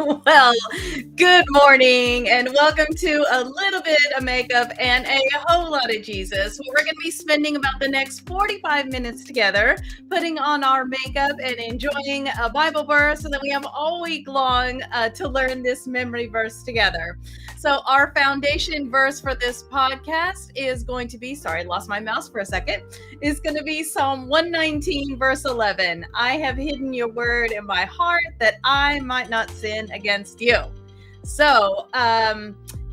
Well, good morning and welcome to a little bit of makeup and a whole lot of Jesus. We're going to be spending about the next 45 minutes together, putting on our makeup and enjoying a Bible verse. And then we have all week long to learn this memory verse together. So our foundation verse for this podcast is going to be, sorry, I lost my mouse for a second, is going to be Psalm 119, verse 11. I have hidden your word in my heart that I might not sin against you. So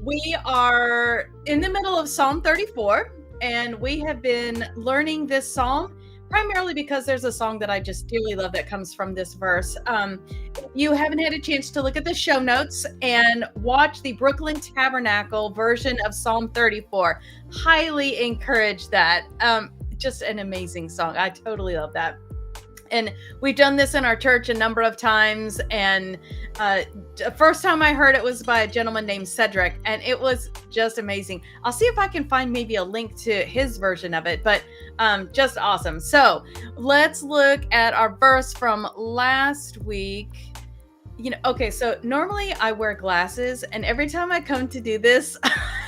we are in the middle of Psalm 34, and we have been learning this psalm primarily because there's a song that I just dearly love that comes from this verse. If you haven't had a chance to look at the show notes and watch the Brooklyn Tabernacle version of Psalm 34, highly encourage that. Just an amazing song. I totally love that. And we've done this in our church a number of times. And the first time I heard it was by a gentleman named Cedric, and it was just amazing. I'll see if I can find maybe a link to his version of it, but just awesome. So let's look at our verse from last week. Okay, so normally I wear glasses, and every time I come to do this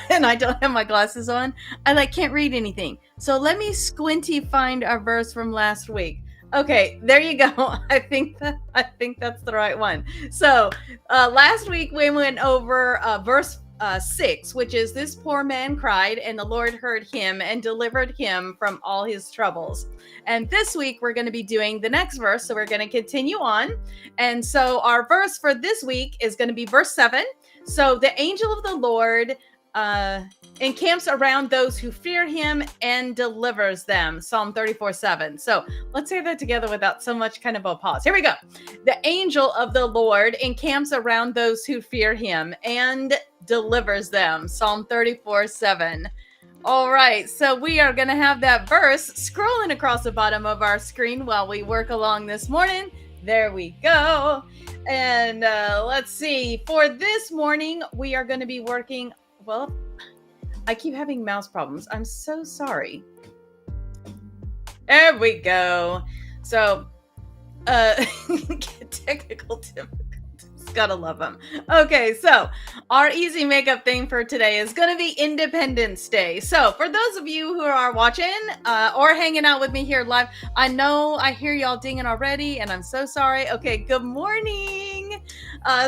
and I don't have my glasses on, I can't read anything. So let me squinty find our verse from last week. Okay, there you go. I think that's the right one. So last week we went over verse 6, which is, this poor man cried and the Lord heard him and delivered him from all his troubles. And this week we're going to be doing the next verse. So we're going to continue on. And so our verse for this week is going to be verse 7. So the angel of the Lord encamps around those who fear him and delivers them. Psalm 34:7. So let's say that together without so much kind of a pause. Here we go. The angel of the Lord encamps around those who fear him and delivers them. Psalm 34:7. All right, so we are going to have that verse scrolling across the bottom of our screen while we work along this morning. There we go. And let's see. For this morning, we are going to be working. Well, I keep having mouse problems. I'm so sorry. There we go. So, technical difficulties. Gotta love them. Okay, so our easy makeup thing for today is going to be Independence Day. So for those of you who are watching or hanging out with me here live, I know I hear y'all dinging already, and I'm so sorry. Okay, good morning.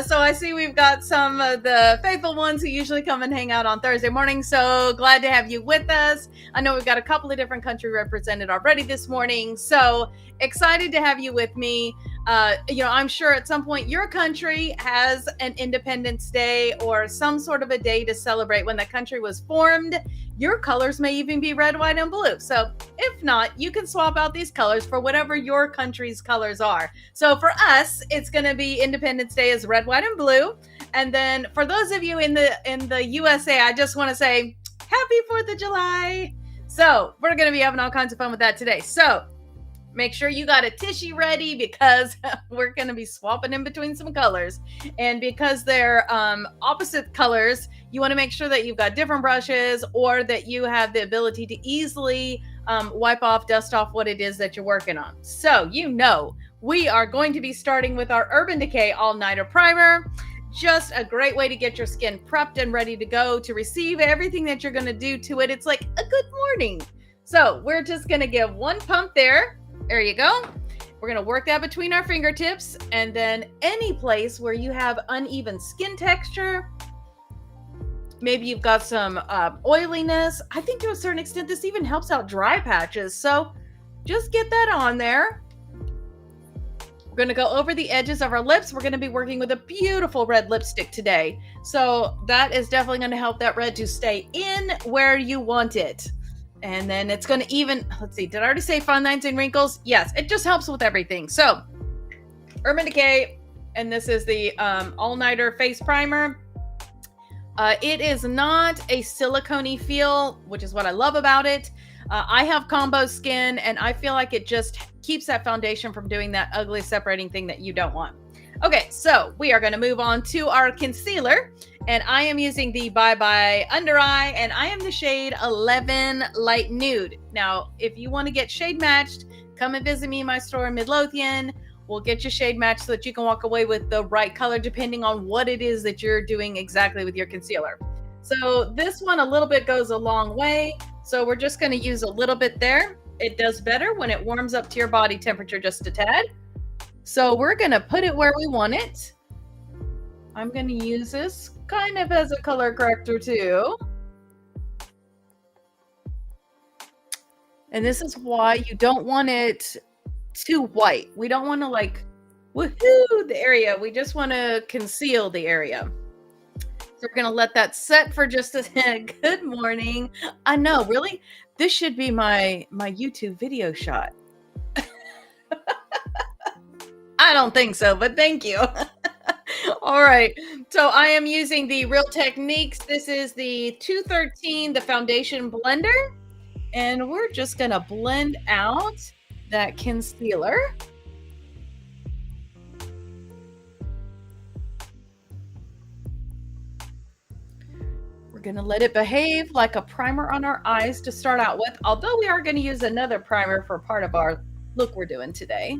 So I see we've got some of the faithful ones who usually come and hang out on Thursday morning. So glad to have you with us. I know we've got a couple of different countries represented already this morning. So excited to have you with me. I'm sure at some point your country has an Independence Day or some sort of a day to celebrate when the country was formed. Your colors may even be red, white, and blue. So if not, you can swap out these colors for whatever your country's colors are. So for us, it's going to be Independence Day is red, white, and blue. And then for those of you in the USA, I just want to say happy 4th of July. So we're going to be having all kinds of fun with that today. So make sure you got a tissue ready because we're going to be swapping in between some colors. And because they're opposite colors, you want to make sure that you've got different brushes or that you have the ability to easily wipe off, dust off what it is that you're working on. So, we are going to be starting with our Urban Decay All-Nighter Primer. Just a great way to get your skin prepped and ready to go to receive everything that you're going to do to it. It's like a good morning. So we're just going to give one pump there. There you go. We're going to work that between our fingertips, and then any place where you have uneven skin texture, maybe you've got some oiliness. I think to a certain extent, this even helps out dry patches. So just get that on there. We're going to go over the edges of our lips. We're going to be working with a beautiful red lipstick today. So that is definitely going to help that red to stay in where you want it. And then it's going to even, let's see, did I already say fine lines and wrinkles? Yes, it just helps with everything. So, Urban Decay, and this is the All-Nighter Face Primer. It is not a silicone-y feel, which is what I love about it. I have combo skin, and I feel like it just keeps that foundation from doing that ugly separating thing that you don't want. Okay, so we are going to move on to our concealer, and I am using the Bye Bye Under Eye, and I am the shade 11 Light Nude. Now, if you want to get shade matched, come and visit me in my store in Midlothian, We'll get you shade match so that you can walk away with the right color depending on what it is that you're doing exactly with your concealer. So this one a little bit goes a long way. So we're just going to use a little bit there. It does better when it warms up to your body temperature just a tad. So we're going to put it where we want it. I'm going to use this kind of as a color corrector too. And this is why you don't want it too white. We don't want to like, woohoo, the area. We just want to conceal the area. So we're going to let that set for just a second. Good morning. I know, really? This should be my YouTube video shot. I don't think so, but thank you. All right. So I am using the Real Techniques. This is the 213, the foundation blender. And we're just going to blend out that concealer. We're going to let it behave like a primer on our eyes to start out with, although we are going to use another primer for part of our look we're doing today.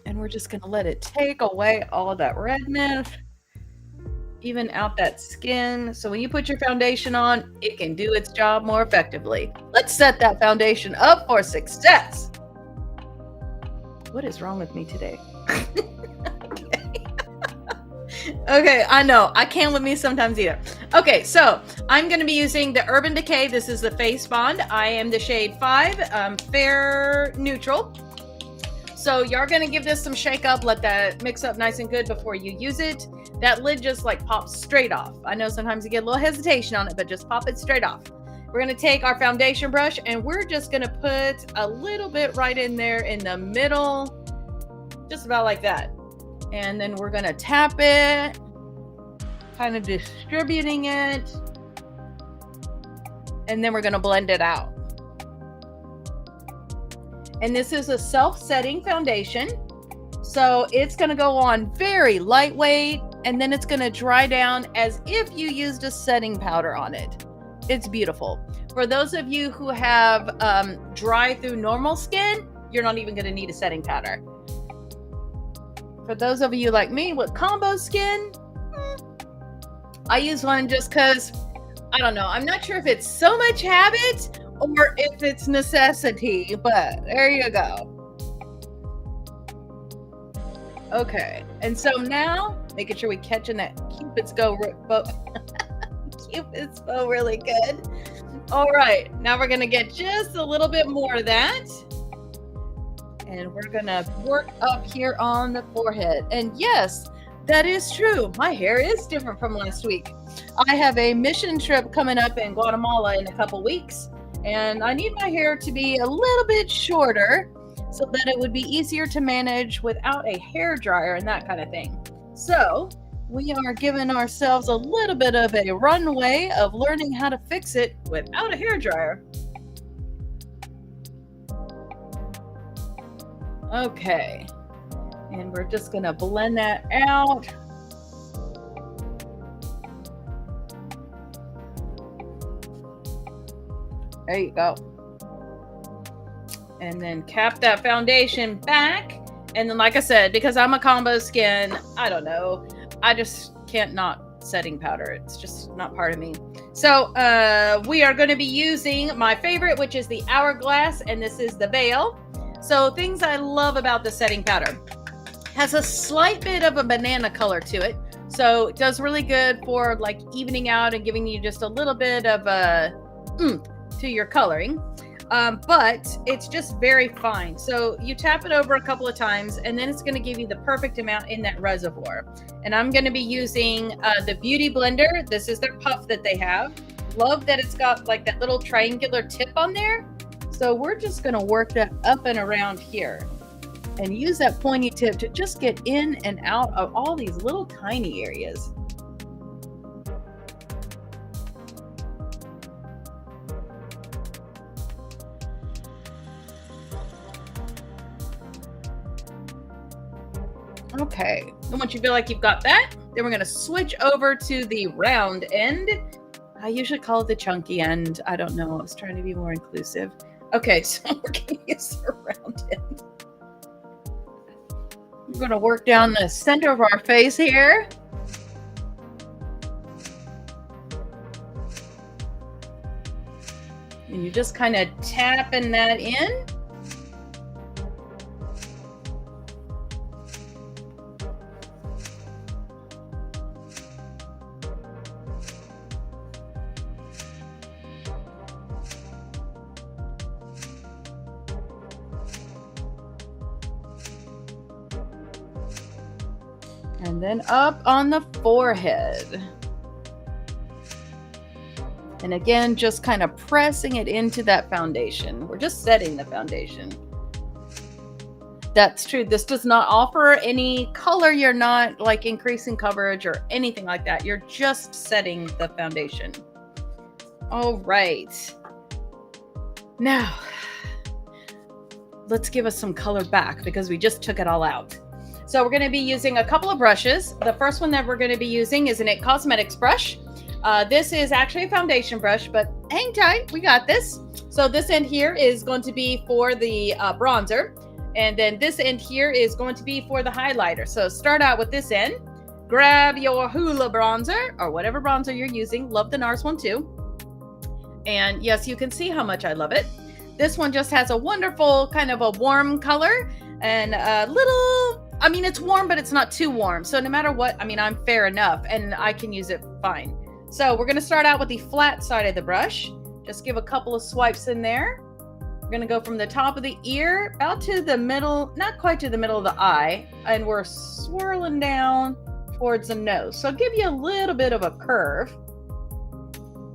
And we're just going to let it take away all of that redness, even out that skin. So when you put your foundation on, it can do its job more effectively. Let's set that foundation up for success. What is wrong with me today? Okay, I know. I can't with me sometimes either. Okay, so I'm going to be using the Urban Decay. This is the Face Bond. I am the shade 5, Fair Neutral. So you're going to give this some shake up, let that mix up nice and good before you use it. That lid just like pops straight off. I know sometimes you get a little hesitation on it, but just pop it straight off. We're going to take our foundation brush and we're just going to put a little bit right in there in the middle, just about like that. And then we're going to tap it, kind of distributing it. And then we're going to blend it out. And this is a self-setting foundation. So it's going to go on very lightweight, and then it's going to dry down as if you used a setting powder on it. It's beautiful. For those of you who have dry through normal skin, you're not even going to need a setting powder. For those of you like me with combo skin, I use one just because, I don't know, I'm not sure if it's so much habit or if it's necessity, but there you go. Okay, and so now, making sure we catching that Cupid's bow really good. All right, now we're gonna get just a little bit more of that. And we're gonna work up here on the forehead. And yes, that is true. My hair is different from last week. I have a mission trip coming up in Guatemala in a couple weeks. And I need my hair to be a little bit shorter so that it would be easier to manage without a hair dryer and that kind of thing. So we are giving ourselves a little bit of a runway of learning how to fix it without a hair dryer. Okay, and we're just gonna blend that out. There you go. And then cap that foundation back. And then, like I said, because I'm a combo skin, I don't know. I just can't not setting powder. It's just not part of me. So we are going to be using my favorite, which is the Hourglass. And this is the Veil. So things I love about the setting powder. Has a slight bit of a banana color to it. So it does really good for like evening out and giving you just a little bit of a to your coloring, but it's just very fine. So you tap it over a couple of times and then it's going to give you the perfect amount in that reservoir. And I'm going to be using the Beauty Blender. This is their puff that they have. Love that it's got like that little triangular tip on there. So we're just going to work that up and around here and use that pointy tip to just get in and out of all these little tiny areas. Okay, and once you feel like you've got that, then we're going to switch over to the round end. I usually call it the chunky end. I don't know. I was trying to be more inclusive. Okay, so we're going to use a round end. We're going to work down the center of our face here. And you're just kind of tapping that in. And then up on the forehead. And again, just kind of pressing it into that foundation. We're just setting the foundation. That's true. This does not offer any color. You're not like increasing coverage or anything like that. You're just setting the foundation. All right. Now, let's give us some color back because we just took it all out. So we're going to be using a couple of brushes. The first one that we're going to be using is an It Cosmetics brush. This is actually a foundation brush, but hang tight, we got this. So this end here is going to be for the bronzer, and then this end here is going to be for the highlighter. So start out with this end, grab your Hoola bronzer, or whatever bronzer you're using. Love the NARS one too. And yes, you can see how much I love it. This one just has a wonderful kind of a warm color and a little, I mean, it's warm, but it's not too warm. So no matter what, I mean, I'm fair enough and I can use it fine. So we're going to start out with the flat side of the brush. Just give a couple of swipes in there. We're going to go from the top of the ear out to the middle, not quite to the middle of the eye. And we're swirling down towards the nose. So give you a little bit of a curve.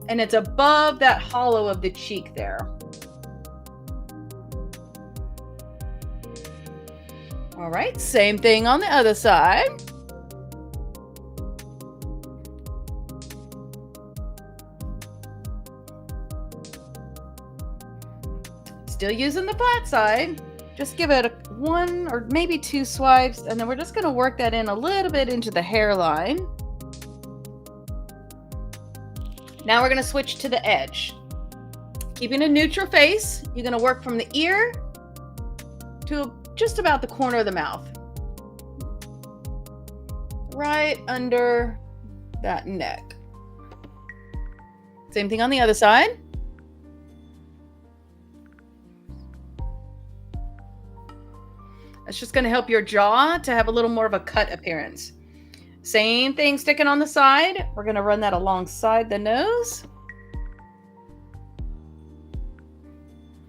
And it's above that hollow of the cheek there. All right, same thing on the other side. Still using the flat side. Just give it one or maybe two swipes, and then we're just going to work that in a little bit into the hairline. Now we're going to switch to the edge. Keeping a neutral face, you're going to work from the ear to just about the corner of the mouth. Right under that neck. Same thing on the other side. That's just going to help your jaw to have a little more of a cut appearance. Same thing sticking on the side. We're going to run that alongside the nose.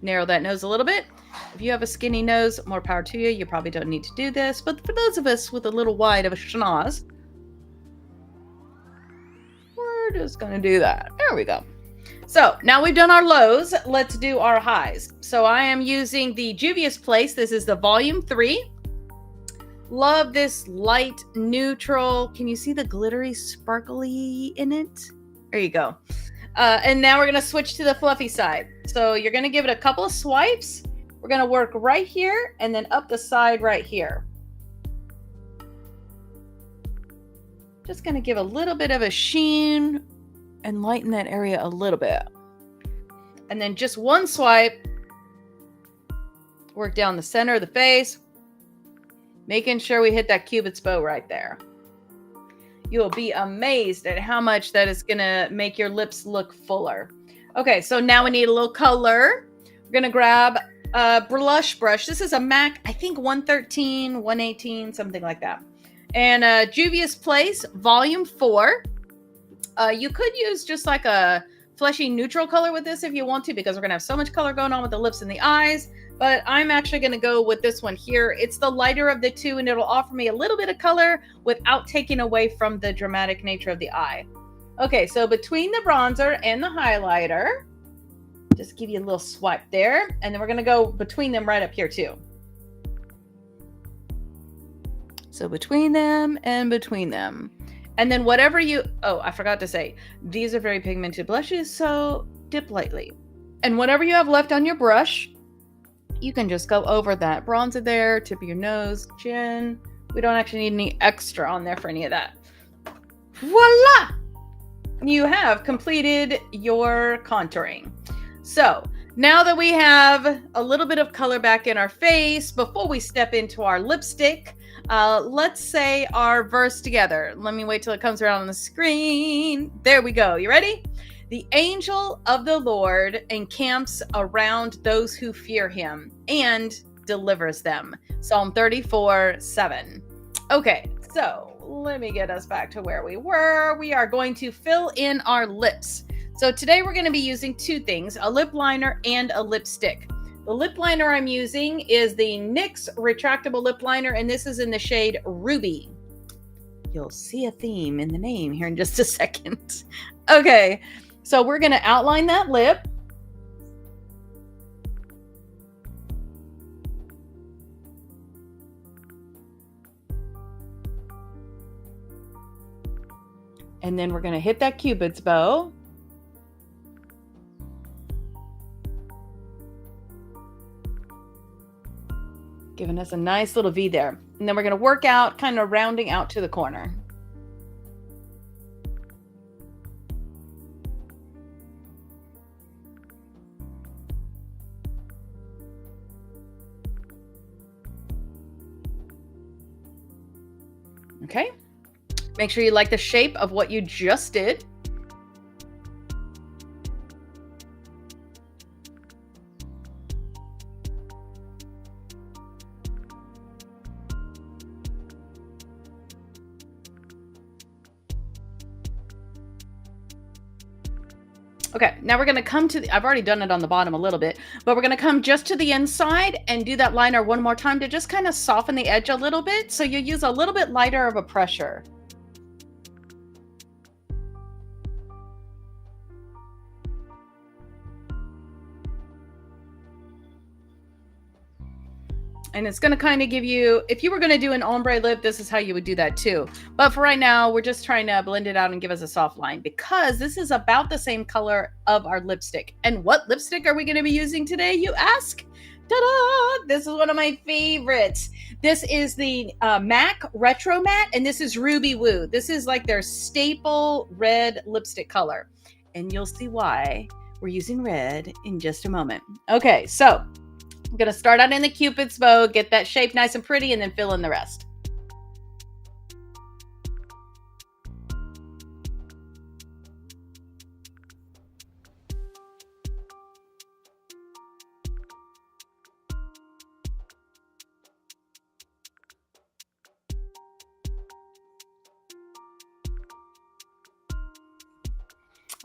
Narrow that nose a little bit. If you have a skinny nose, more power to you. You probably don't need to do this. But for those of us with a little wide of a schnoz, we're just going to do that. There we go. So now we've done our lows. Let's do our highs. So I am using the Juvia's Place. This is the volume 3. Love this light neutral. Can you see the glittery sparkly in it? There you go. And now we're going to switch to the fluffy side. So you're going to give it a couple of swipes. We're going to work right here and then up the side right here. Just going to give a little bit of a sheen and lighten that area a little bit. And then just one swipe. Work down the center of the face. Making sure we hit that Cupid's bow right there. You'll be amazed at how much that is going to make your lips look fuller. Okay, so now we need a little color. We're going to grab a blush brush. This is a MAC, I think 113, 118, something like that. And Juvia's Place, volume 4. You could use just like a fleshy neutral color with this if you want to, because we're going to have so much color going on with the lips and the eyes. But I'm actually going to go with this one here. It's the lighter of the two, and it'll offer me a little bit of color without taking away from the dramatic nature of the eye. Okay, so between the bronzer and the highlighter, just give you a little swipe there. And then we're going to go between them right up here too. So between them and between them. And then whatever you, oh, I forgot to say, these are very pigmented blushes, so dip lightly. And whatever you have left on your brush, you can just go over that bronzer there, tip of your nose, chin. We don't actually need any extra on there for any of that. Voila! You have completed your contouring. So Now that we have a little bit of color back in our face, before we step into our lipstick, let's say our verse together. Let me wait till it comes around on the screen. There we go. You ready? The angel of the Lord encamps around those who fear him and delivers them. Psalm 34:7. Okay, so let me get us back to where we were. We are going to fill in our lips. So today we're going to be using two things, a lip liner and a lipstick. The lip liner I'm using is the NYX retractable lip liner, and this is in the shade Ruby. You'll see a theme in the name here in just a second. Okay, so we're going to outline that lip. And then we're going to hit that Cupid's bow. Giving us a nice little V there. And then we're going to work out, kind of rounding out to the corner. Okay. Make sure you like the shape of what you just did. Okay, now we're going to come to I've already done it on the bottom a little bit, but we're going to come just to the inside and do that liner one more time to just kind of soften the edge a little bit. So you use a little bit lighter of a pressure. And it's going to kind of give you, if you were going to do an ombre lip, this is how you would do that too. But for right now, we're just trying to blend it out and give us a soft line because this is about the same color of our lipstick. And what lipstick are we going to be using today, you ask? Ta-da! This is one of my favorites. This is the MAC Retro Matte, and this is Ruby Woo. This is like their staple red lipstick color. And you'll see why we're using red in just a moment. Okay, so I'm going to start out in the Cupid's bow, get that shape nice and pretty, and then fill in the rest.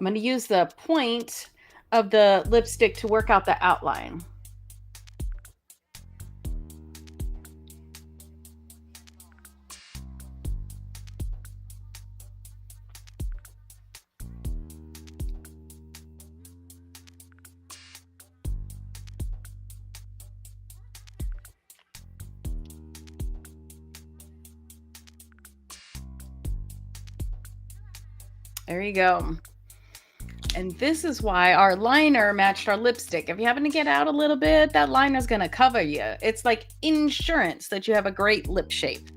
I'm going to use the point of the lipstick to work out the outline. There you go. And this is why our liner matched our lipstick. If you happen to get out a little bit, that liner is going to cover you. It's like insurance that you have a great lip shape.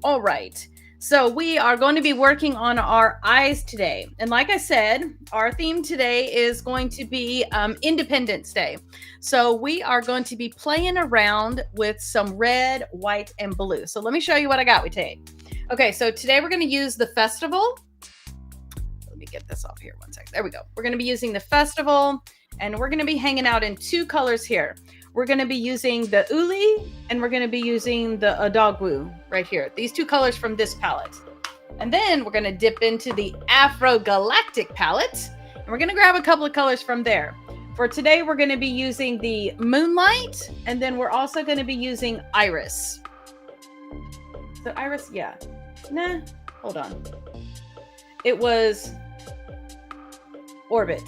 All right. So we are going to be working on our eyes today. And like I said, our theme today is going to be Independence Day. So we are going to be playing around with some red, white, and blue. So let me show you what I got with today. Okay, so today we're going to use the Festival. Let me get this off here one second. There we go. We're going to be using the Festival, and we're going to be hanging out in two colors here. We're going to be using the Uli, and we're going to be using the Adagwu right here. These two colors from this palette. And then we're going to dip into the Afro Galactic palette, and we're going to grab a couple of colors from there. For today, we're going to be using the Moonlight, and then we're also going to be using Iris. So Iris, yeah. Nah, hold on. It was Orbit.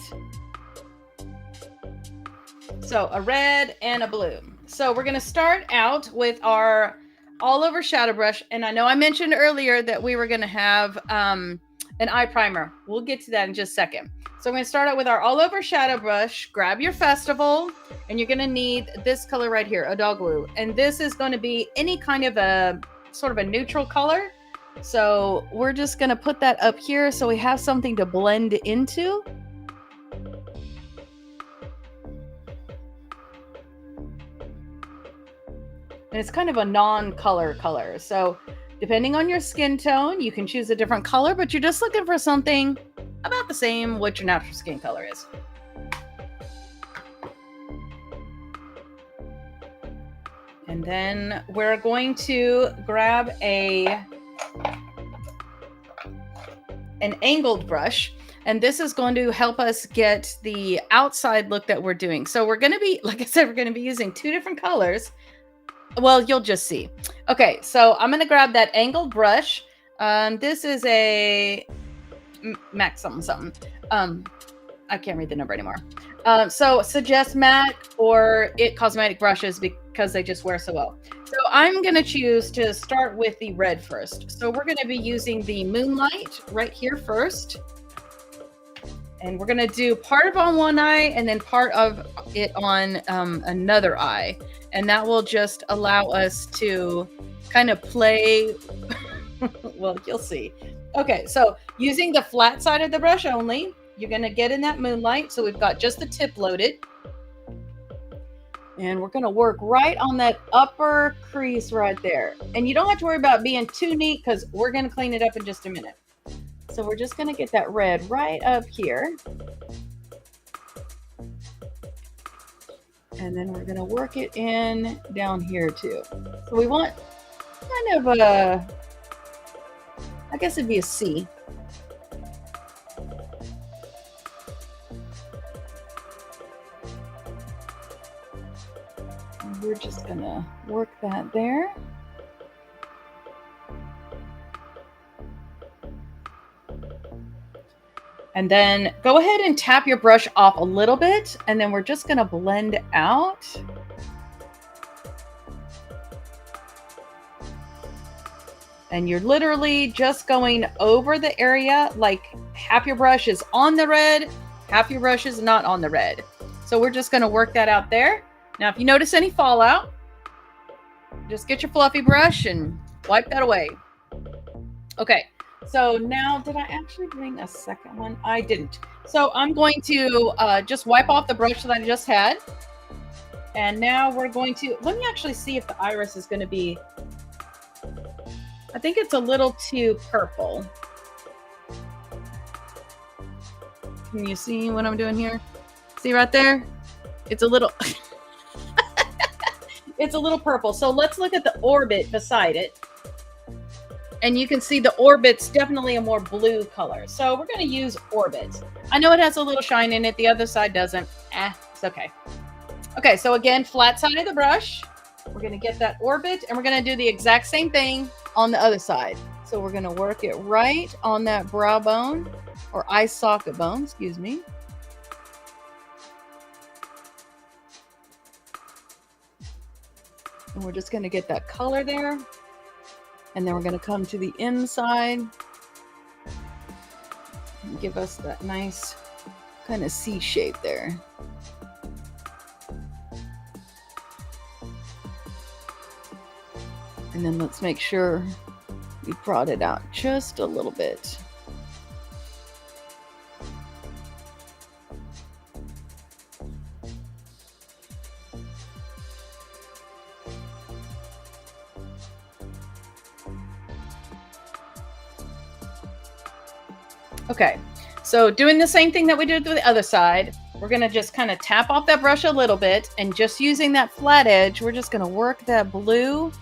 So a red and a blue. So we're going to start out with our all over shadow brush. And I know I mentioned earlier that we were going to have an eye primer. We'll get to that in just a second. So we're going to start out with our all over shadow brush. Grab your Festival, and you're going to need this color right here, Adagwu. And this is going to be any kind of a sort of a neutral color. So we're just going to put that up here so we have something to blend into. and it's kind of a non-color color. So depending on your skin tone, you can choose a different color, but you're just looking for something about the same what your natural skin color is. And then we're going to grab an angled brush, and this is going to help us get the outside look that we're doing. So we're going to be, like I said, we're going to be using two different colors. Well, you'll just see. Okay, so I'm going to grab that angled brush. This is a MAC something. I can't read the number anymore. So suggest MAC or IT Cosmetic brushes because they just wear so well. So I'm going to choose to start with the red first. So we're going to be using the Moonlight right here first. And we're going to do part of on one eye and then part of it on another eye. And that will just allow us to kind of play. Well, you'll see. Okay, so using the flat side of the brush only, you're going to get in that Moonlight. So we've got just the tip loaded. And we're going to work right on that upper crease right there. And you don't have to worry about being too neat because we're going to clean it up in just a minute. So we're just going to get that red right up here. And then we're going to work it in down here too. So we want kind of a, I guess it'd be a C. And we're just going to work that there. And then go ahead and tap your brush off a little bit, and then we're just going to blend out. And you're literally just going over the area, like half your brush is on the red, half your brush is not on the red. So we're just going to work that out there. Now, if you notice any fallout, just get your fluffy brush and wipe that away. Okay. So now, did I actually bring a second one? I didn't. So I'm going to just wipe off the brush that I just had. And now we're going to, let me actually see if the iris is going to be, I think it's a little too purple. Can you see what I'm doing here? See right there? It's a little, it's a little purple. So let's look at the orbit beside it. And you can see the orbit's definitely a more blue color. So we're going to use orbit. I know it has a little shine in it. The other side doesn't. It's okay. Okay, so again, flat side of the brush. We're going to get that orbit, and we're going to do the exact same thing on the other side. So we're going to work it right on that brow bone, or eye socket bone, excuse me. And we're just going to get that color there. And then we're going to come to the inside and give us that nice kind of C shape there. And then let's make sure we brought it out just a little bit. Okay, so doing the same thing that we did with the other side, we're going to just kind of tap off that brush a little bit, and just using that flat edge, we're just going to work that blue.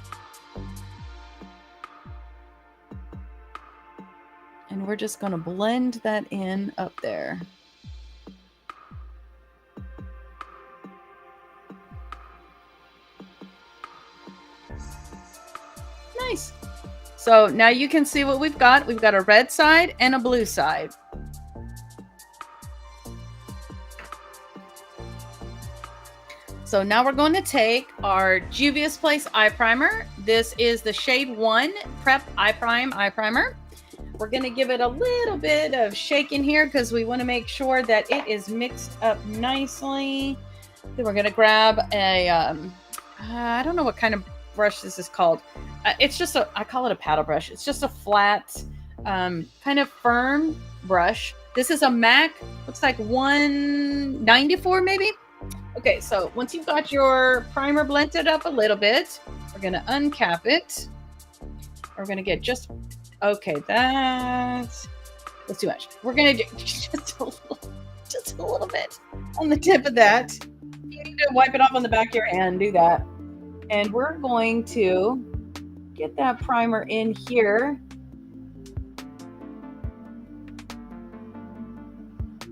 And we're just going to blend that in up there. Nice. So now you can see what we've got. We've got a red side and a blue side. So now we're going to take our Juvia's Place eye primer. This is the shade 1 Prep Eye Primer. We're going to give it a little bit of shake in here because we want to make sure that it is mixed up nicely. Then we're going to grab a, I don't know what kind of brush this is called. It's just I call it a paddle brush. It's just a flat, kind of firm brush. This is a MAC, looks like 194 maybe. Okay, so once you've got your primer blended up a little bit, We're going to uncap it. We're going to get just, okay, that's too much. We're going to do just a little bit on the tip of that. You need to wipe it off on the back of your hand, do that. And we're going to get that primer in here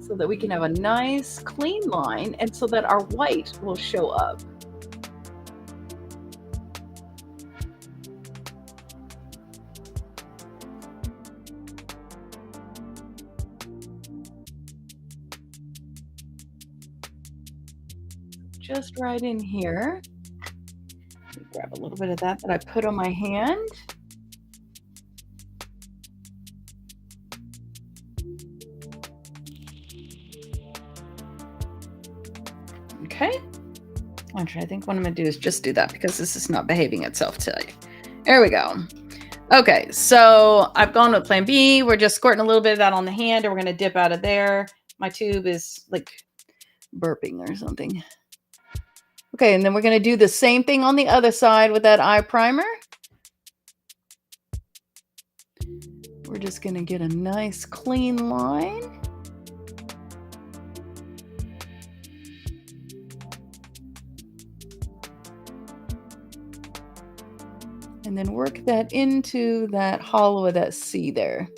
so that we can have a nice clean line and so that our white will show up. Just right in here. Grab a little bit of that I put on my hand. Okay. Actually, I think what I'm going to do is just do that because this is not behaving itself today. There we go. Okay, so I've gone with plan B. We're just squirting a little bit of that on the hand and we're going to dip out of there. My tube is like burping or something. Okay, and then we're going to do the same thing on the other side with that eye primer. We're just going to get a nice clean line. And then work that into that hollow of that C there.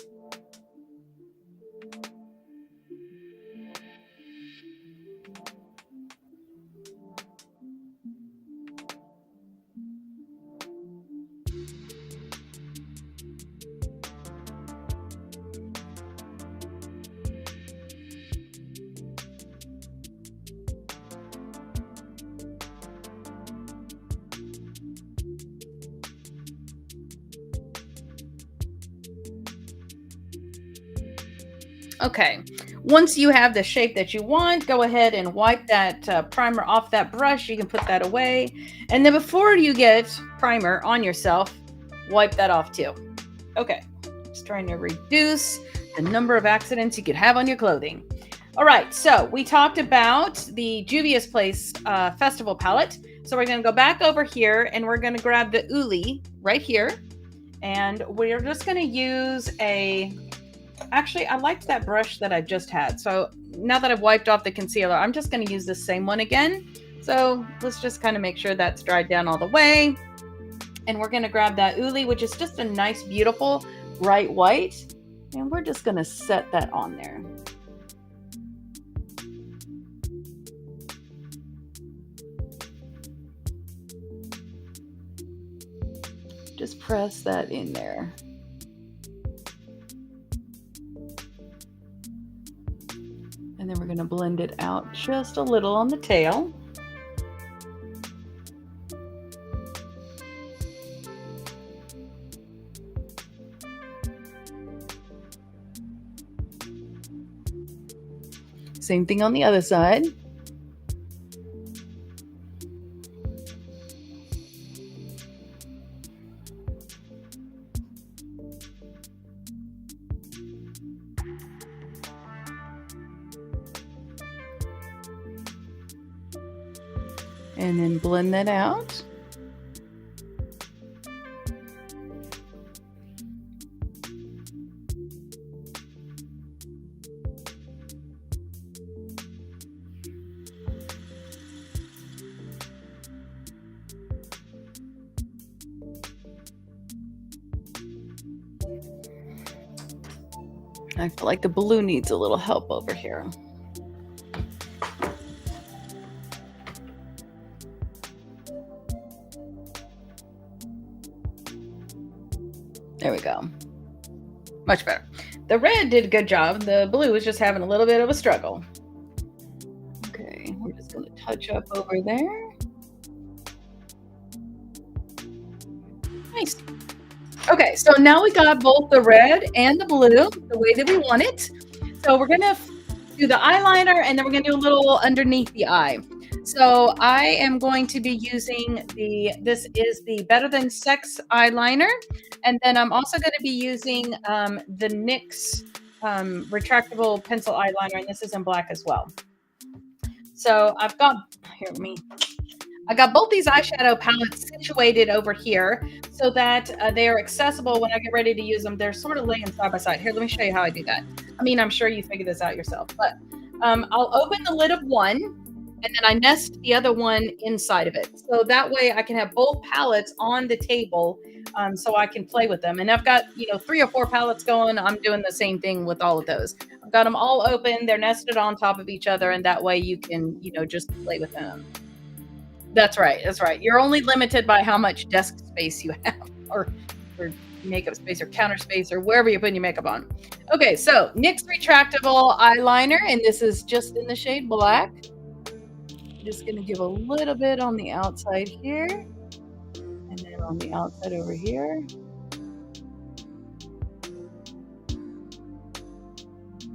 Okay, once you have the shape that you want, go ahead and wipe that primer off that brush. You can put that away. And then before you get primer on yourself, wipe that off too. Okay, just trying to reduce the number of accidents you could have on your clothing. All right, so we talked about the Juvia's Place Festival palette. So we're going to go back over here and we're going to grab the Uli right here. And we're just going to use actually, I liked that brush that I just had. So now that I've wiped off the concealer, I'm just going to use the same one again. So let's just kind of make sure that's dried down all the way. And we're going to grab that Uli, which is just a nice, beautiful, bright white. And we're just going to set that on there. Just press that in there. And then we're going to blend it out just a little on the tail. Same thing on the other side. And then blend that out. I feel like the blue needs a little help over here. There we go. Much better. The red did a good job. The blue is just having a little bit of a struggle. Okay, we're just going to touch up over there. Nice. Okay, so now we got both the red and the blue the way that we want it. So we're going to do the eyeliner and then we're going to do a little underneath the eye. So I am going to be using this is the Better Than Sex eyeliner. And then I'm also going to be using the NYX retractable pencil eyeliner. And this is in black as well. So I've got, here, I got both these eyeshadow palettes situated over here so that they are accessible when I get ready to use them. They're sort of laying side by side. Here, let me show you how I do that. I mean, I'm sure you figured this out yourself, but I'll open the lid of one and then I nest the other one inside of it. So that way I can have both palettes on the table so I can play with them. And I've got, 3 or 4 palettes going. I'm doing the same thing with all of those. I've got them all open. They're nested on top of each other. And that way you can, just play with them. That's right. That's right. You're only limited by how much desk space you have or makeup space or counter space or wherever you're putting your makeup on. Okay, so NYX retractable eyeliner, and this is just in the shade black. I'm just going to give a little bit on the outside here and then on the outside over here.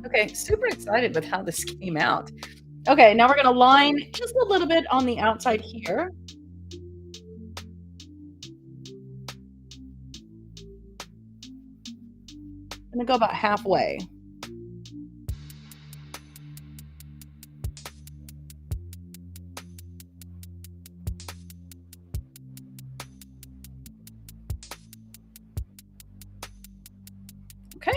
Okay, super excited with how this came out. Okay, now we're going to line just a little bit on the outside here. I'm going to go about halfway. Okay.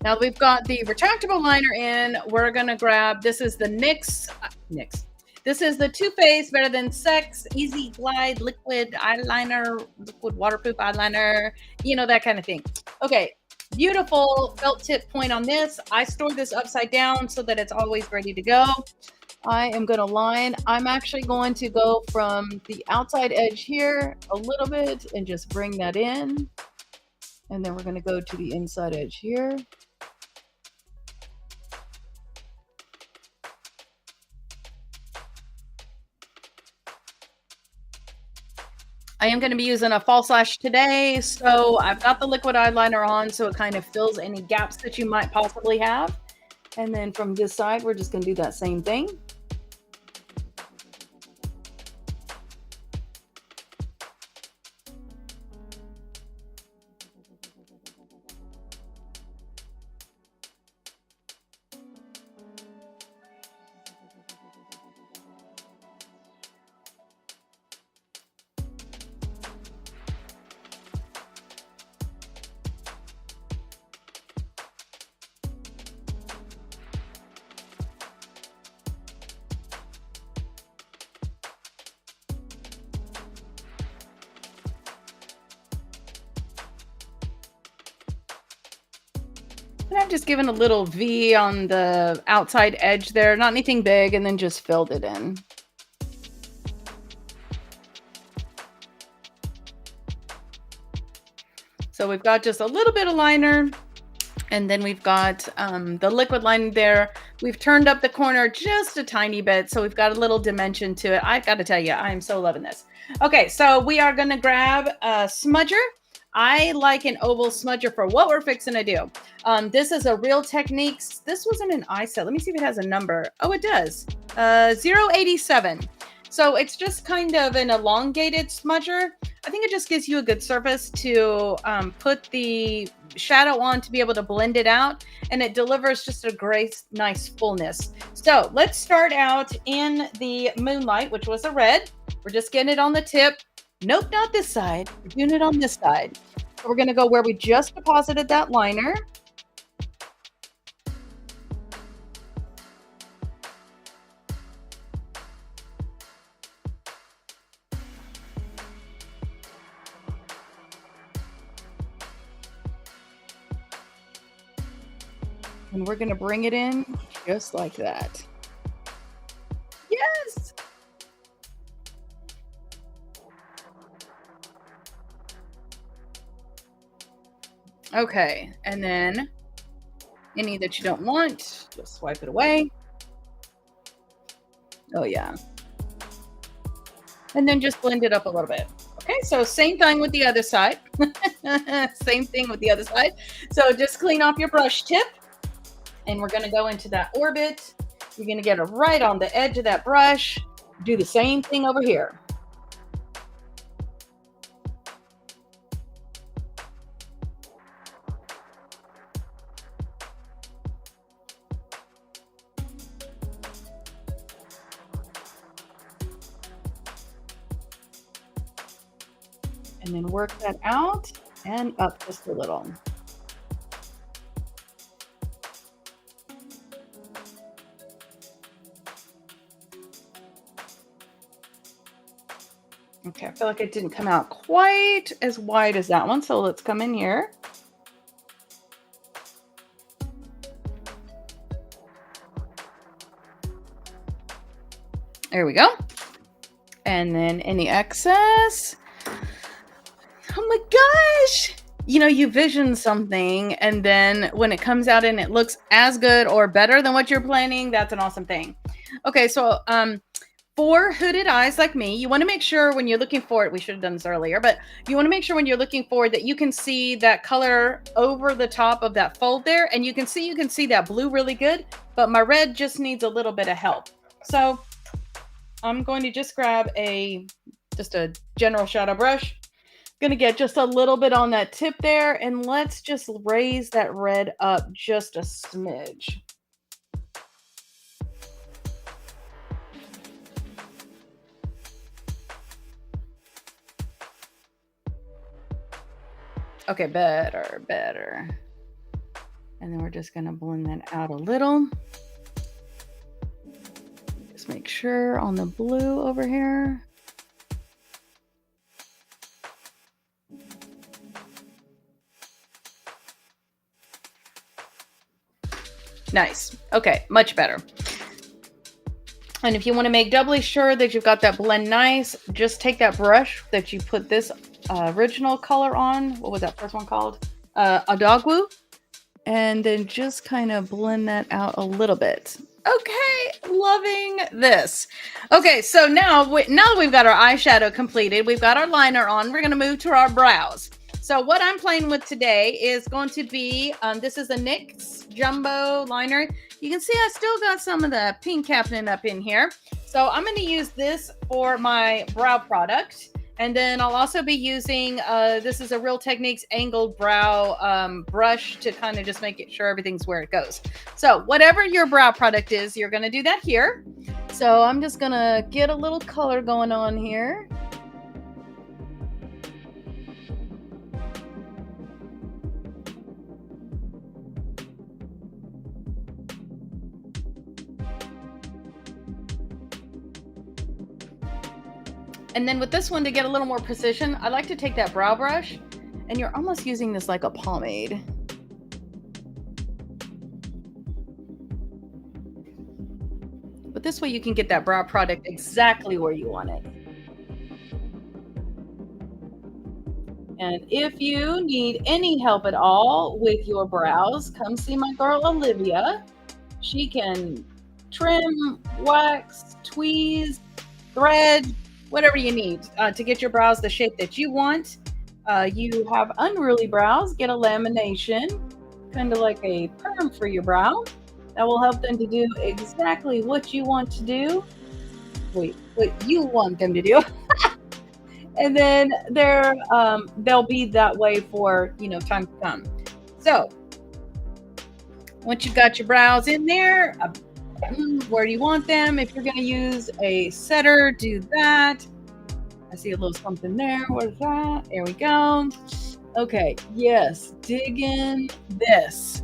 Now that we've got the retractable liner in, we're going to grab, this is the NYX. This is the Too Faced Better Than Sex Easy Glide Liquid Eyeliner, liquid waterproof eyeliner, that kind of thing. Okay, beautiful felt tip point on this. I store this upside down so that it's always ready to go. I am going to line. I'm actually going to go from the outside edge here a little bit and just bring that in. And then we're going to go to the inside edge here. I am going to be using a false lash today, so I've got the liquid eyeliner on so it kind of fills any gaps that you might possibly have. And then from this side, we're just going to do that same thing. And I've just given a little V on the outside edge there, not anything big, and then just filled it in. So we've got just a little bit of liner, and then we've got the liquid liner there. We've turned up the corner just a tiny bit, so we've got a little dimension to it. I've got to tell you, I'm so loving this. Okay, so we are going to grab a smudger. I like an oval smudger for what we're fixing to do. This is a Real Techniques. This wasn't an eye set. Let me see if it has a number. Oh, it does. 087. So it's just kind of an elongated smudger. I think it just gives you a good surface to put the shadow on to be able to blend it out. And it delivers just a great, nice fullness. So let's start out in the Moonlight, which was a red. We're just getting it on the tip. Nope, not this side. We're doing it on this side. So we're going to go where we just deposited that liner. And we're going to bring it in just like that. Yes! Okay, and then any that you don't want, just swipe it away. Oh yeah. And then just blend it up a little bit. Okay, so same thing with the other side. Same thing with the other side. So just clean off your brush tip. And we're going to go into that orbit. You're going to get it right on the edge of that brush. Do the same thing over here. and then work that out and up just a little. Okay, I feel like it didn't come out quite as wide as that one, so let's come in here. There we go. And then any excess. Oh my gosh! You know, you vision something, and then when it comes out and it looks as good or better than what you're planning, that's an awesome thing. Okay, so for hooded eyes like me, you want to make sure when you're looking for it, we should have done this earlier, but you want to make sure when you're looking for it that you can see that color over the top of that fold there, and you can see that blue really good, but my red just needs a little bit of help. So I'm going to just grab just a general shadow brush. Gonna get just a little bit on that tip there, and let's just raise that red up just a smidge. Okay, better. And then we're just gonna blend that out a little. Just make sure on the blue over here. Nice. Okay, much better. And if you want to make doubly sure that you've got that blend nice, just take that brush that you put this original color on. What was that first one called? Adagwu. And then just kind of blend that out a little bit. Okay, loving this. Okay, so now that we've got our eyeshadow completed, we've got our liner on, we're going to move to our brows. So what I'm playing with today is going to be, this is a NYX Jumbo Liner. You can see I still got some of the pink happening up in here. So I'm going to use this for my brow product. And then I'll also be using, this is a Real Techniques angled brow brush to kind of just make it sure everything's where it goes. So whatever your brow product is, you're going to do that here. So I'm just going to get a little color going on here. And then with this one, to get a little more precision, I like to take that brow brush, and you're almost using this like a pomade. But this way you can get that brow product exactly where you want it. And if you need any help at all with your brows, come see my girl Olivia. She can trim, wax, tweeze, thread, whatever you need to get your brows the shape that you want. You have unruly brows, get a lamination, kind of like a perm for your brow. That will help them to do exactly what you want to do. Wait, what you want them to do. And then they'll be that way for, time to come. So once you've got your brows in there, where do you want them? If you're going to use a setter, do that. I see a little something there. What is that? There we go. Okay. Yes. Dig in this.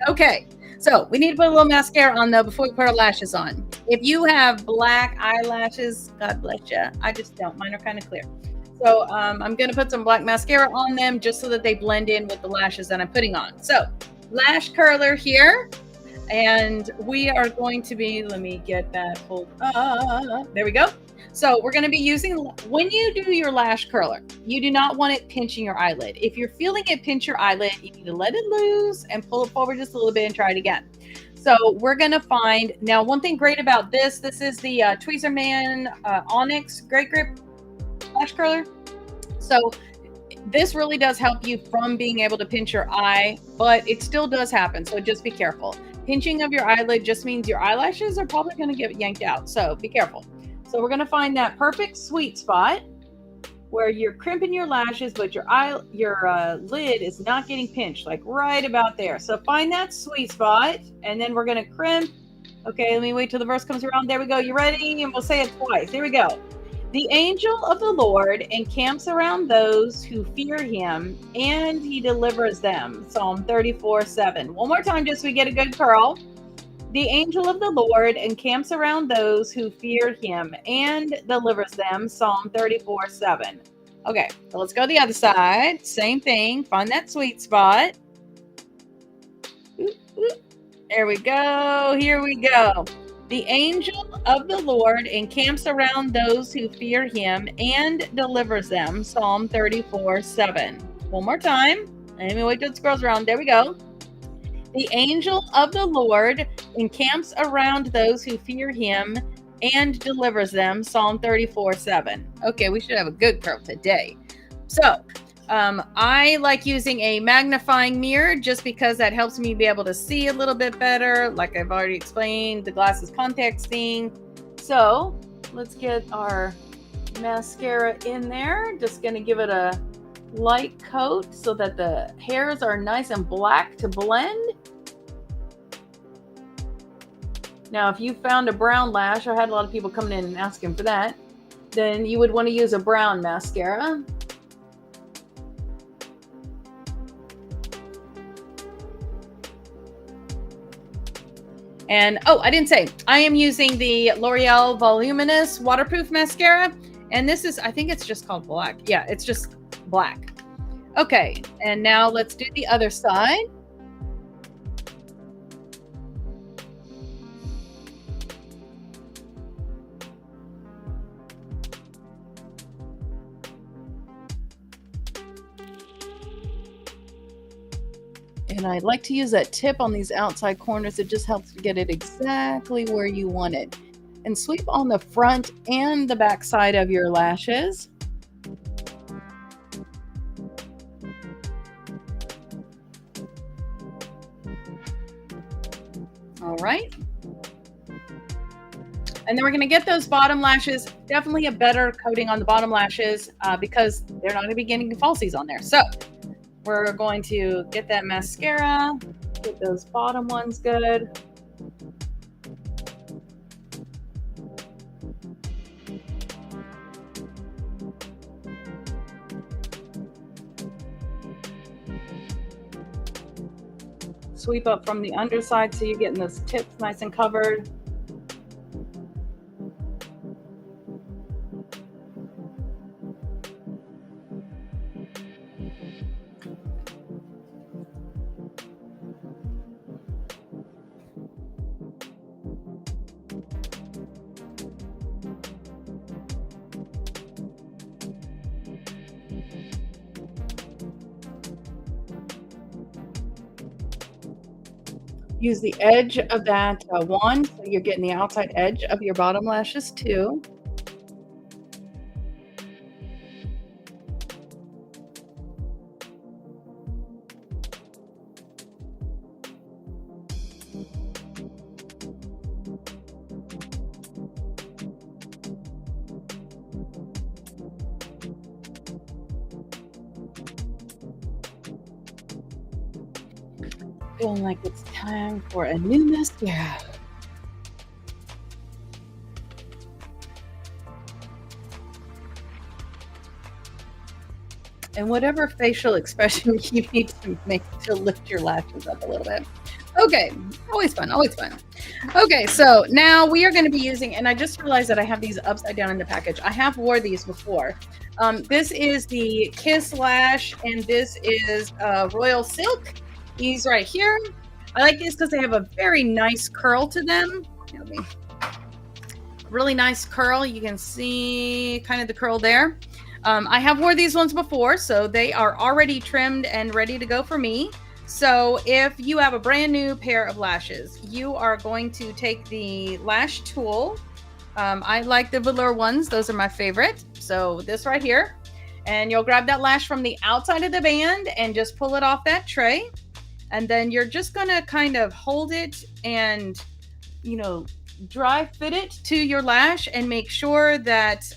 Okay. So we need to put a little mascara on though before we put our lashes on. If you have black eyelashes, God bless you. I just don't. Mine are kind of clear. So I'm going to put some black mascara on them just so that they blend in with the lashes that I'm putting on. So lash curler here. And we are going to be, let me get that pulled up. There we go. So we're going to be using, when you do your lash curler, you do not want it pinching your eyelid. If you're feeling it pinch your eyelid, you need to let it loose and pull it forward just a little bit and try it again. So we're going to find, now one thing great about this is the Tweezerman Onyx Great Grip Lash Curler. So this really does help you from being able to pinch your eye, but it still does happen. So just be careful. Pinching of your eyelid just means your eyelashes are probably going to get yanked out. So be careful. So we're going to find that perfect sweet spot where you're crimping your lashes, but your lid is not getting pinched, like right about there. So find that sweet spot, and then we're going to crimp. Okay, let me wait till the verse comes around. There we go. You ready? And we'll say it twice. There we go. The angel of the Lord encamps around those who fear him, and he delivers them. Psalm 34:7. One more time, just so we get a good curl. The angel of the Lord encamps around those who fear him and delivers them. Psalm 34:7. Okay, so let's go the other side. Same thing. Find that sweet spot. There we go. Here we go. The angel of the Lord encamps around those who fear him and delivers them. Psalm 34:7. One more time. Let me wait till it scrolls around. There we go. The angel of the Lord encamps around those who fear him and delivers them. Psalm 34:7. Okay, we should have a good curl today. So, I like using a magnifying mirror just because that helps me be able to see a little bit better. Like I've already explained, the glasses context thing. So, let's get our mascara in there. Just going to give it a light coat so that the hairs are nice and black to blend. Now, if you found a brown lash, I had a lot of people coming in and asking for that, then you would want to use a brown mascara. And, oh, I didn't say, I am using the L'Oreal Voluminous Waterproof Mascara. And this is, I think it's just called black. Yeah, it's just black. Okay, and now let's do the other side. And I like to use that tip on these outside corners. It just helps to get it exactly where you want it. And sweep on the front and the back side of your lashes. All right. And then we're going to get those bottom lashes, definitely a better coating on the bottom lashes because they're not going to be getting falsies on there. So we're going to get that mascara, get those bottom ones good. Sweep up from the underside so you're getting those tips nice and covered. Use the edge of that wand so you're getting the outside edge of your bottom lashes too. Feeling like it's time for a new mascara. And whatever facial expression you need to make to lift your lashes up a little bit. Okay, always fun, always fun. Okay, so now we are going to be using, and I just realized that I have these upside down in the package. I have wore these before. This is the Kiss Lash, and this is Royal Silk. These right here. I like these because they have a very nice curl to them. Really nice curl. You can see kind of the curl there. I have wore these ones before, so they are already trimmed and ready to go for me. So if you have a brand new pair of lashes, you are going to take the lash tool. I like the velour ones. Those are my favorite. So this right here. And you'll grab that lash from the outside of the band and just pull it off that tray. And then you're just going to kind of hold it and, you know, dry fit it to your lash and make sure that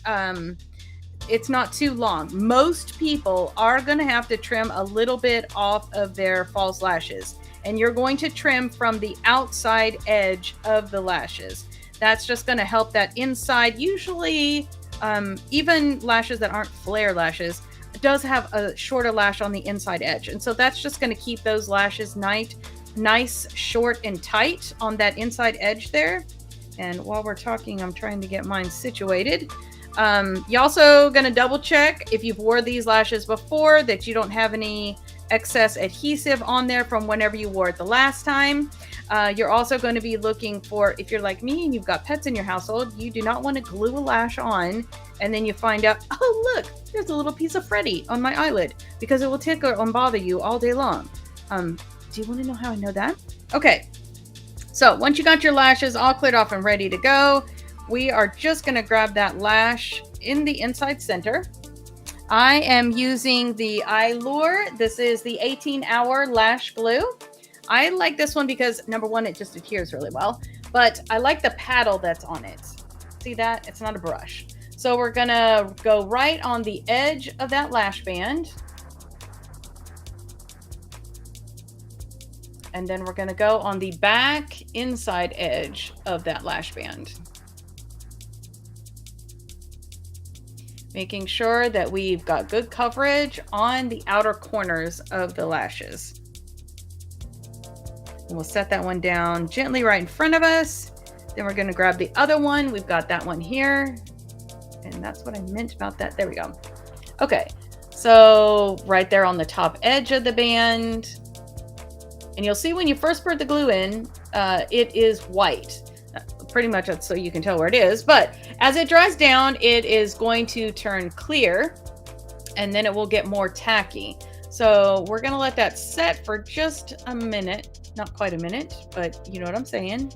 it's not too long. Most people are going to have to trim a little bit off of their false lashes. And you're going to trim from the outside edge of the lashes. That's just going to help that inside. Usually even lashes that aren't flare lashes, does have a shorter lash on the inside edge. And so that's just going to keep those lashes nice, short, and tight on that inside edge there. And while we're talking, I'm trying to get mine situated. You're also going to double check if you've wore these lashes before that you don't have any excess adhesive on there from whenever you wore it the last time. You're also going to be looking for, if you're like me and you've got pets in your household, you do not want to glue a lash on and then you find out, oh look, there's a little piece of Freddy on my eyelid, because it will tickle and bother you all day long. Do you want to know how I know that? Okay, so once you got your lashes all cleared off and ready to go, we are just going to grab that lash in the inside center. I am using the Allure. This is the 18-hour lash glue. I like this one because, number one, it just adheres really well, but I like the paddle that's on it. See that? It's not a brush. So we're going to go right on the edge of that lash band. And then we're going to go on the back inside edge of that lash band. Making sure that we've got good coverage on the outer corners of the lashes. And we'll set that one down gently right in front of us. Then we're going to grab the other one. We've got that one here. And that's what I meant about that. There we go. Okay, so right there on the top edge of the band. And you'll see when you first put the glue in, it is white. Pretty much that's so you can tell where it is. But as it dries down, it is going to turn clear and then it will get more tacky. So we're going to let that set for just a minute. Not quite a minute, but you know what I'm saying.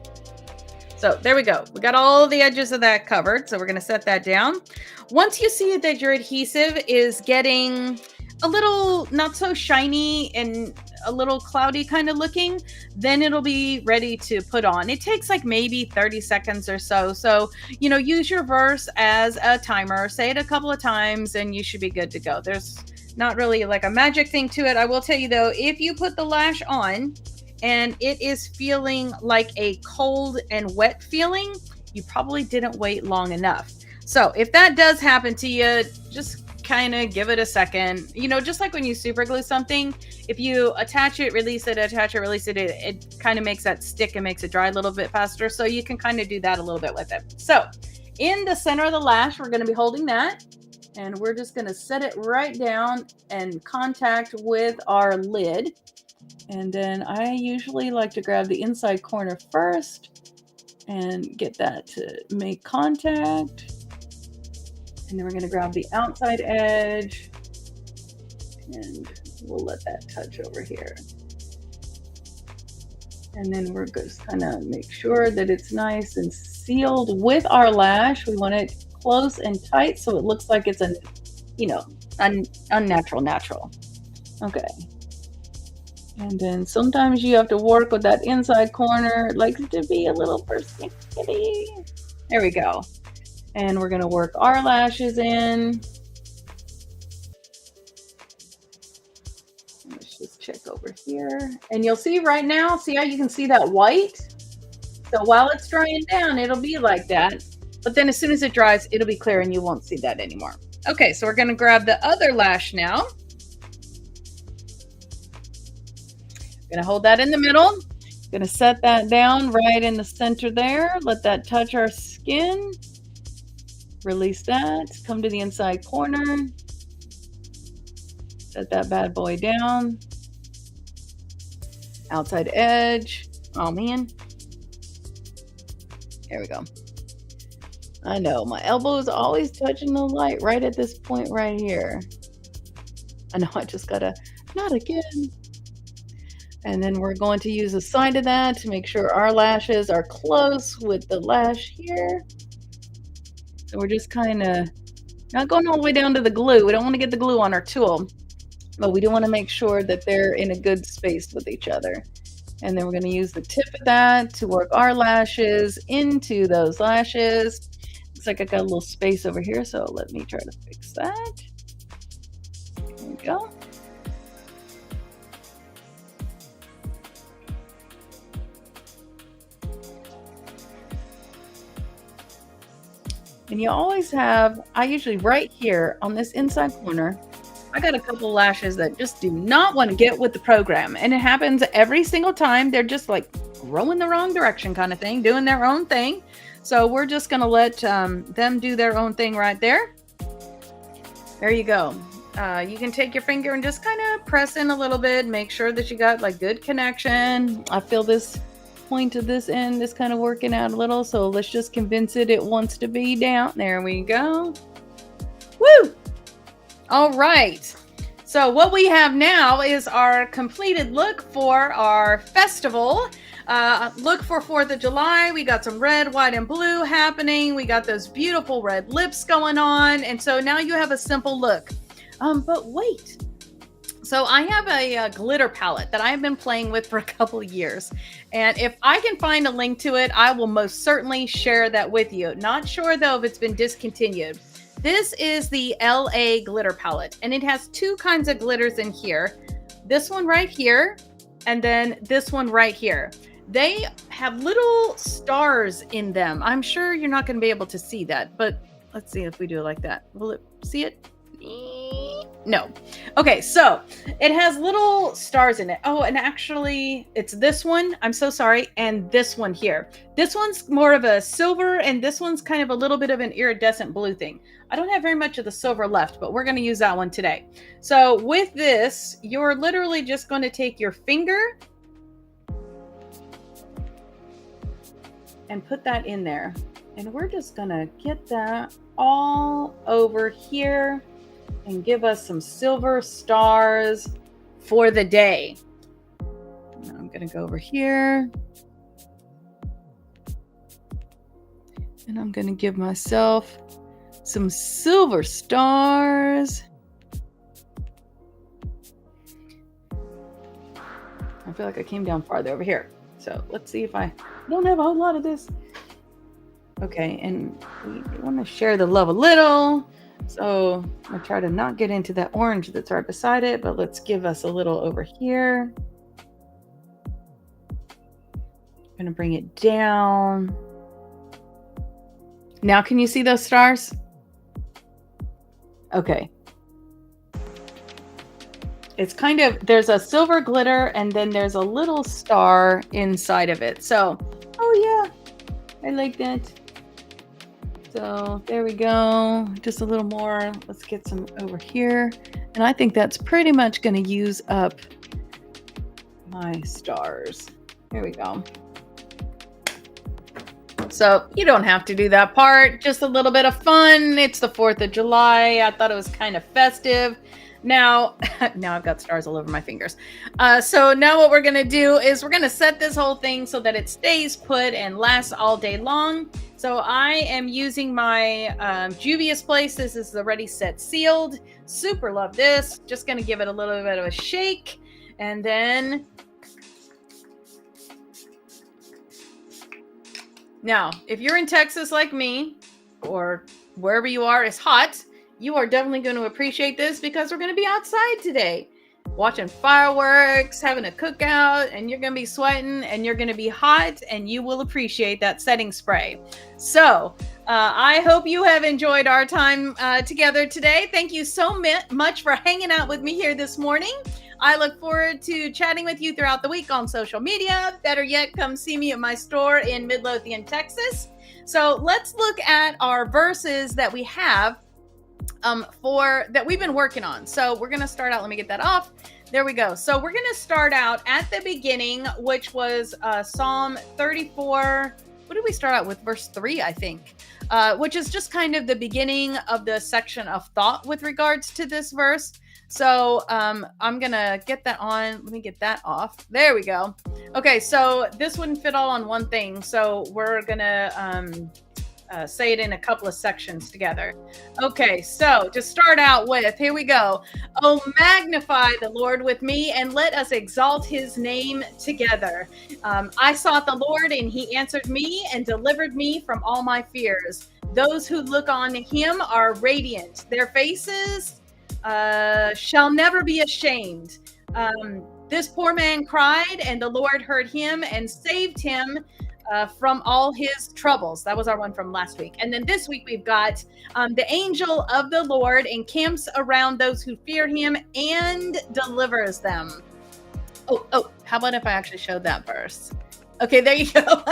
So there we go. We got all the edges of that covered. So we're going to set that down. Once you see that your adhesive is getting a little not so shiny and a little cloudy kind of looking, then it'll be ready to put on. It takes like maybe 30 seconds or so. So, you know, use your verse as a timer, say it a couple of times and you should be good to go. There's not really like a magic thing to it. I will tell you though, if you put the lash on and it is feeling like a cold and wet feeling, you probably didn't wait long enough. So if that does happen to you, just kind of give it a second. You know, just like when you super glue something, if you attach it, release it, attach it, release it, it kind of makes that stick and makes it dry a little bit faster. So you can kind of do that a little bit with it. So in the center of the lash, we're going to be holding that and we're just going to set it right down and contact with our lid. And then I usually like to grab the inside corner first and get that to make contact. And then we're going to grab the outside edge and we'll let that touch over here. And then we're just kind of make sure that it's nice and sealed with our lash. We want it close and tight so it looks like it's a, you know, unnatural natural. Okay. And then sometimes you have to work with that inside corner. It likes to be a little persnickety. There we go. And we're going to work our lashes in. Let's just check over here. And you'll see right now, see how you can see that white? So while it's drying down, it'll be like that. But then as soon as it dries, it'll be clear and you won't see that anymore. Okay, so we're going to grab the other lash now. Going to hold that in the middle. Going to set that down right in the center there. Let that touch our skin. Release that. Come to the inside corner. Set that bad boy down. Outside edge. Oh man. There we go. I know my elbow is always touching the light right at this point right here. I know I just gotta, not again. And then we're going to use the side of that to make sure our lashes are close with the lash here. So we're just kind of not going all the way down to the glue. We don't want to get the glue on our tool, but we do want to make sure that they're in a good space with each other. And then we're going to use the tip of that to work our lashes into those lashes. Looks like I got a little space over here, so let me try to fix that. There we go. And you always have, I usually right here on this inside corner, I got a couple lashes that just do not want to get with the program. And it happens every single time. They're just like growing the wrong direction kind of thing, doing their own thing. So we're just going to let them do their own thing right there. There you go. You can take your finger and just kind of press in a little bit. Make sure that you got like good connection. I feel this point of this end is kind of working out a little. So let's just convince it wants to be down. There we go. Woo! All right. So what we have now is our completed look for our festival. Look for 4th of July. We got some red, white, and blue happening. We got those beautiful red lips going on. And so now you have a simple look. But wait. So I have a glitter palette that I've been playing with for a couple of years. And if I can find a link to it, I will most certainly share that with you. Not sure though if it's been discontinued. This is the LA glitter palette, and it has two kinds of glitters in here. This one right here, and then this one right here. They have little stars in them. I'm sure you're not going to be able to see that, but let's see if we do it like that. Will it see it? No. Okay, so it has little stars in it. Oh, and actually it's this one. I'm so sorry. And this one here. This one's more of a silver, and this one's kind of a little bit of an iridescent blue thing. I don't have very much of the silver left, but we're going to use that one today. So with this, you're literally just going to take your finger and put that in there. And we're just going to get that all over here and give us some silver stars for the day. Now I'm going to go over here. And I'm going to give myself some silver stars. I feel like I came down farther over here. So let's see if I don't have a whole lot of this. Okay, and we want to share the love a little. So I'll try to not get into that orange that's right beside it, but let's give us a little over here. I'm going to bring it down. Now, can you see those stars? Okay. It's kind of, there's a silver glitter and then there's a little star inside of it. So, oh yeah, I like that. So there we go. Just a little more. Let's get some over here. And I think that's pretty much going to use up my stars. Here we go. So you don't have to do that part. Just a little bit of fun. It's the 4th of July. I thought it was kind of festive. Now I've got stars all over my fingers. So now what we're going to do is we're going to set this whole thing so that it stays put and lasts all day long. So I am using my Juvia's Place. This is the Ready, Set, Sealed. Super love this. Just going to give it a little bit of a shake. And then now, if you're in Texas like me, or wherever you are is hot, you are definitely going to appreciate this because we're going to be outside today, watching fireworks, having a cookout, and you're going to be sweating and you're going to be hot, and you will appreciate that setting spray. So I hope you have enjoyed our time together today. Thank you so much for hanging out with me here this morning. I look forward to chatting with you throughout the week on social media. Better yet, come see me at my store in Midlothian, Texas. So let's look at our verses that we have that we've been working on. So we're going to start out. Let me get that off. There we go. So we're going to start out at the beginning, which was Psalm 34. What did we start out with? Verse 3, I think, which is just kind of the beginning of the section of thought with regards to this verse. So I'm going to get that on. Let me get that off. There we go. Okay, so this wouldn't fit all on one thing. So we're going to say it in a couple of sections together. Okay, so to start out with, here we go. Oh, magnify the Lord with me, and let us exalt his name together. I sought the Lord, and he answered me and delivered me from all my fears. Those who look on him are radiant. Their faces shall never be ashamed. This poor man cried, and the Lord heard him and saved him from all his troubles. That was our one from last week. And then this week we've got the angel of the Lord encamps around those who fear him and delivers them. Oh, how about if I actually showed that verse? Okay, there you go.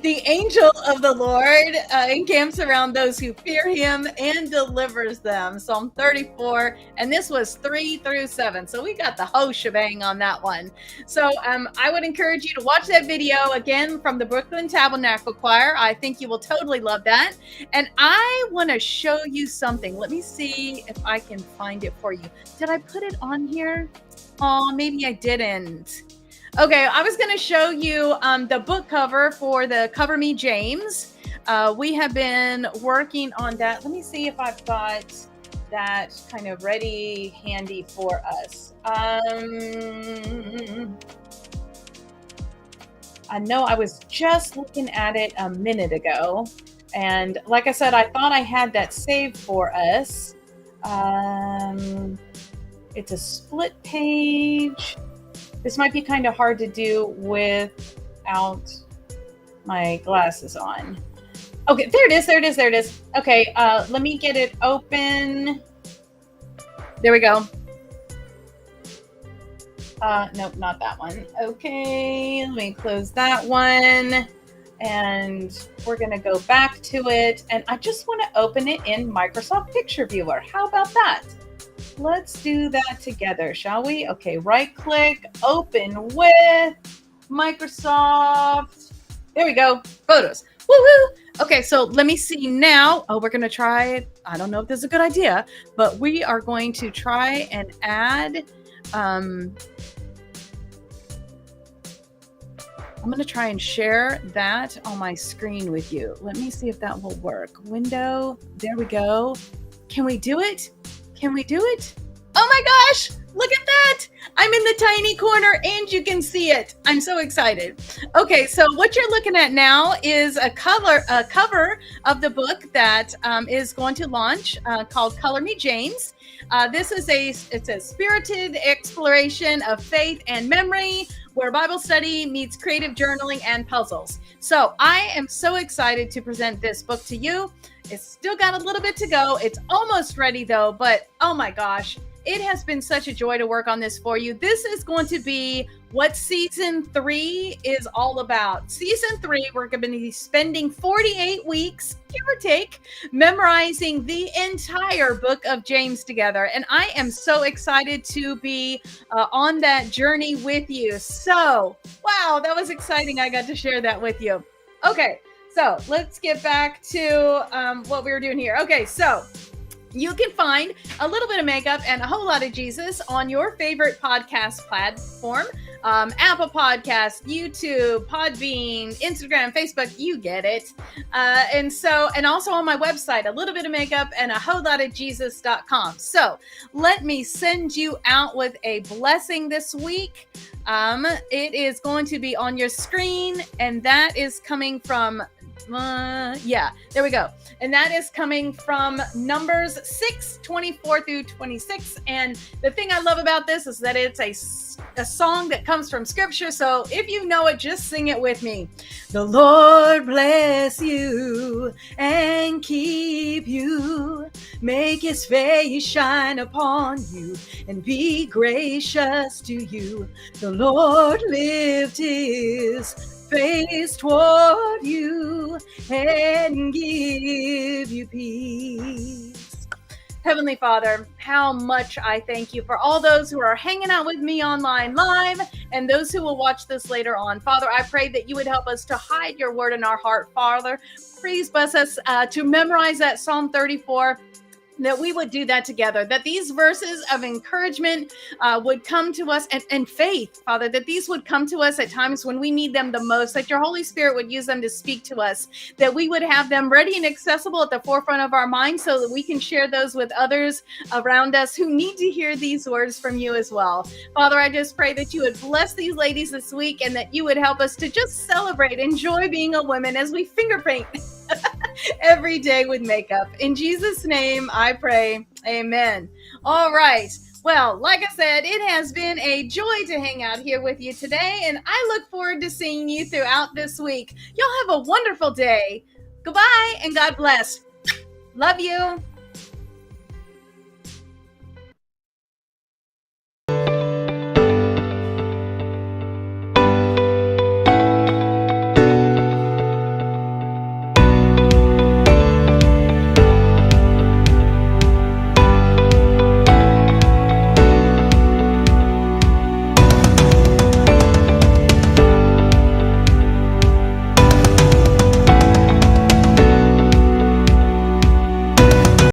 The angel of the Lord encamps around those who fear him and delivers them. Psalm 34. And this was 3-7. So we got the whole shebang on that one. So I would encourage you to watch that video again from the Brooklyn Tabernacle Choir. I think you will totally love that. And I want to show you something. Let me see if I can find it for you. Did I put it on here? Oh, maybe I didn't. Okay, I was going to show you the book cover for the Cover Me James. We have been working on that. Let me see if I've got that kind of ready handy for us. I know I was just looking at it a minute ago. And like I said, I thought I had that saved for us. It's a split page. This might be kind of hard to do without my glasses on. Okay, there it is. Okay, let me get it open. There we go. Nope, not that one. Okay, let me close that one. And we're gonna go back to it. And I just wanna open it in Microsoft Picture Viewer. How about that? Let's do that together, shall we? Okay, right click, open with Microsoft. There we go, photos. Woo-hoo! Okay, so let me see now. Oh, we're gonna try it. I don't know if this is a good idea, but we are going to try and add, I'm gonna try and share that on my screen with you. Let me see if that will work. Window, there we go. Can we do it? Can we do it? Oh my gosh, look at that. I'm in the tiny corner and you can see it. I'm so excited. Okay, so what you're looking at now is a cover of the book that is going to launch called Color Me James. This is it's a spirited exploration of faith and memory where Bible study meets creative journaling and puzzles. So I am so excited to present this book to you. It's still got a little bit to go. It's almost ready though, but oh my gosh, it has been such a joy to work on this for you. This is going to be what season 3 is all about. Season 3, we're going to be spending 48 weeks, give or take, memorizing the entire book of James together. And I am so excited to be on that journey with you. So, wow, that was exciting. I got to share that with you. Okay, so let's get back to what we were doing here. Okay, so you can find a little bit of makeup and a whole lot of Jesus on your favorite podcast platform. Apple Podcasts, YouTube, Podbean, Instagram, Facebook, you get it. And also on my website, a little bit of makeup and a whole lot of Jesus.com. So let me send you out with a blessing this week. It is going to be on your screen, and that is coming from there we go. And that is coming from Numbers 6:24-26. And the thing I love about this is that it's a song that comes from scripture. So if you know it, just sing it with me. The Lord bless you and keep you. Make his face shine upon you and be gracious to you. The Lord lift his face toward you and give you peace. Heavenly Father, how much I thank you for all those who are hanging out with me online live and those who will watch this later on. Father, I pray that you would help us to hide your word in our heart, Father. Please bless us to memorize that Psalm 34, that we would do that together, that these verses of encouragement would come to us, and faith, Father, that these would come to us at times when we need them the most, that your Holy Spirit would use them to speak to us, that we would have them ready and accessible at the forefront of our minds so that we can share those with others around us who need to hear these words from you as well. Father, I just pray that you would bless these ladies this week and that you would help us to just celebrate, enjoy being a woman as we finger paint every day with makeup. In Jesus' name, I pray. Amen. All right. Well, like I said, it has been a joy to hang out here with you today, and I look forward to seeing you throughout this week. Y'all have a wonderful day. Goodbye, and God bless. Love you.